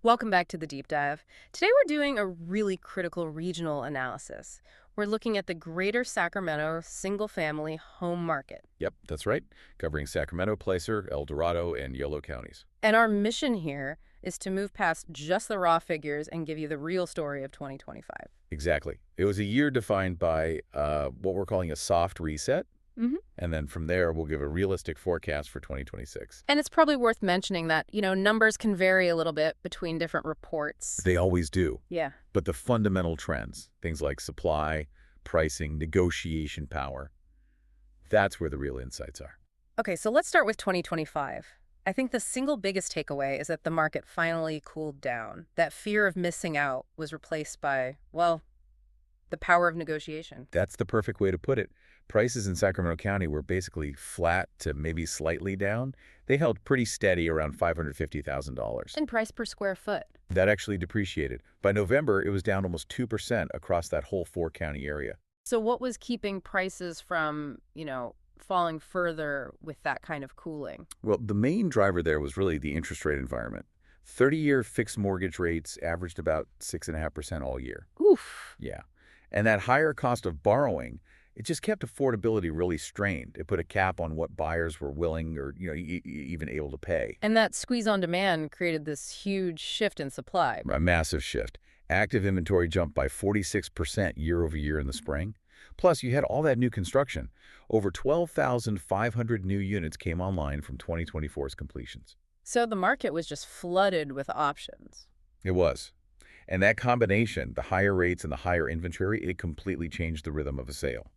Welcome back to the deep dive. Today we're doing a really critical regional analysis. We're looking at the Greater Sacramento single-family home market. Yep, that's right. Covering Sacramento, Placer, El Dorado, and Yolo counties. And our mission here is to move past just the raw figures and give you the real story of 2025. Exactly. It was a year defined by what we're calling a soft reset. hmm And then from there, we'll give a realistic forecast for 2026. And it's probably worth mentioning that, numbers can vary a little bit between different reports. They always do. Yeah. But the fundamental trends, things like supply, pricing, negotiation power, that's where the real insights are. Okay, so let's start with 2025. I think the single biggest takeaway is that the market finally cooled down. That fear of missing out was replaced by, well, the power of negotiation. That's the perfect way to put it. Prices in Sacramento County were basically flat to maybe slightly down. They held pretty steady around $550,000. And price per square foot. That actually depreciated. By November, it was down almost 2% across that whole four-county area. So what was keeping prices from, falling further with that kind of cooling? Well, the main driver there was really the interest rate environment. 30-year fixed mortgage rates averaged about 6.5% all year. Oof. Yeah. And that higher cost of borrowing, it just kept affordability really strained. It put a cap on what buyers were willing or even able to pay. And that squeeze on demand created this huge shift in supply. A massive shift. Active inventory jumped by 46% year over year in the spring. Plus, you had all that new construction. Over 12,500 new units came online from 2024's completions. So the market was just flooded with options. It was. And that combination, the higher rates and the higher inventory, it completely changed the rhythm of a sale.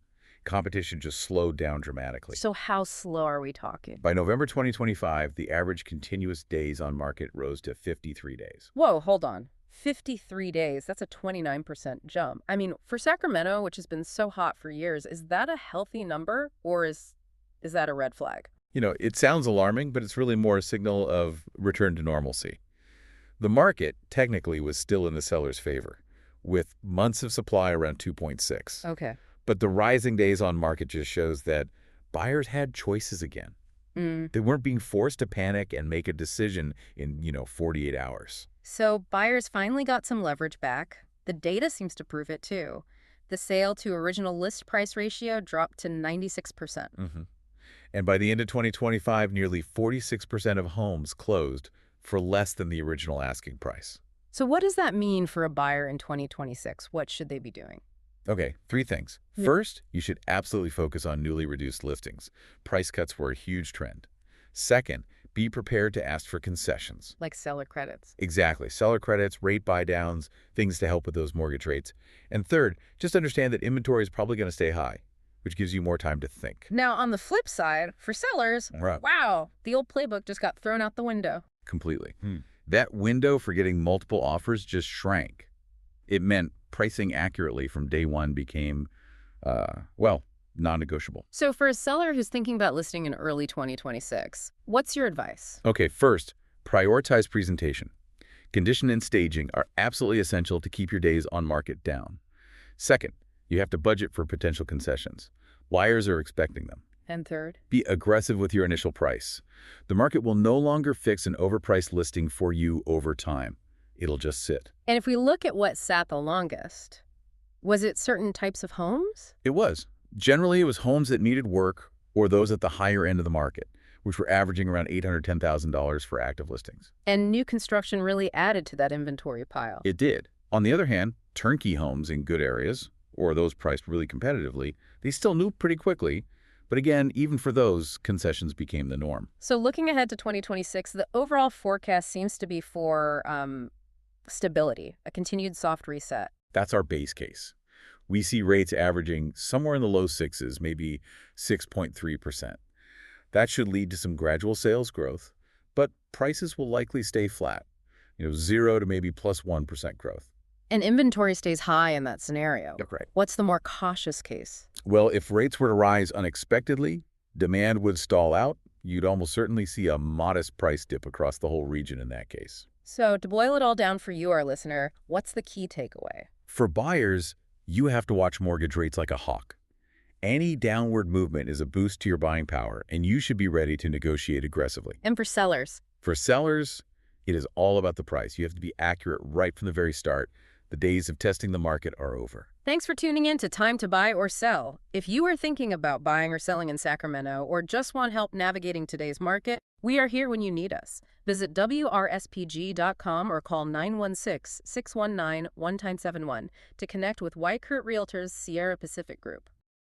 Competition just slowed down dramatically. So how slow are we talking? By November 2025, the average continuous days on market rose to 53 days. Whoa, hold on. 53 days. That's a 29% jump. I mean, for Sacramento, which has been so hot for years, is that a healthy number or is that a red flag? It sounds alarming, but it's really more a signal of return to normalcy. The market technically was still in the seller's favor, with months of supply around 2.6. Okay. But the rising days on market just shows that buyers had choices again. They weren't being forced to panic and make a decision in, 48 hours. So buyers finally got some leverage back. The data seems to prove it too. The sale to original list price ratio dropped to 96%. And by the end of 2025, nearly 46% of homes closed for less than the original asking price. So what does that mean for a buyer in 2026? What should they be doing? Okay, three things. Yeah. First, you should absolutely focus on newly reduced listings. Price cuts were a huge trend. Second, be prepared to ask for concessions. Like seller credits. Exactly. Seller credits, rate buy-downs, things to help with those mortgage rates. And third, just understand that inventory is probably going to stay high, which gives you more time to think. Now, on the flip side, for sellers, Right. wow, the old playbook just got thrown out the window. Completely. That window for getting multiple offers just shrank. It meant pricing accurately from day one became, non-negotiable. So for a seller who's thinking about listing in early 2026, what's your advice? Okay, first, prioritize presentation. Condition and staging are absolutely essential to keep your days on market down. Second, you have to budget for potential concessions. Buyers are expecting them. And third? Be aggressive with your initial price. The market will no longer fix an overpriced listing for you over time. It'll just sit. And if we look at what sat the longest, was it certain types of homes? It was. Generally, it was homes that needed work or those at the higher end of the market, which were averaging around $810,000 for active listings. And new construction really added to that inventory pile. It did. On the other hand, turnkey homes in good areas, or those priced really competitively, they still moved pretty quickly. But again, even for those, concessions became the norm. So looking ahead to 2026, the overall forecast seems to be for stability, a continued soft reset. That's our base case. We see rates averaging somewhere in the low sixes, maybe 6.3%. That should lead to some gradual sales growth, but prices will likely stay flat, 0 to maybe plus 1% growth. And inventory stays high in that scenario. Right. What's the more cautious case? Well, if rates were to rise unexpectedly, demand would stall out. You'd almost certainly see a modest price dip across the whole region in that case. So to boil it all down for you, our listener, what's the key takeaway? For buyers, you have to watch mortgage rates like a hawk. Any downward movement is a boost to your buying power, and you should be ready to negotiate aggressively. And for sellers? For sellers, It is all about the price. You have to be accurate right from the very start. The days of testing the market are over. Thanks for tuning in to Time to Buy or Sell. If you are thinking about buying or selling in Sacramento or just want help navigating today's market, we are here when you need us. Visit wrspg.com or call 916-619-1971 to connect with Weichert Realtors Sierra Pacific Group.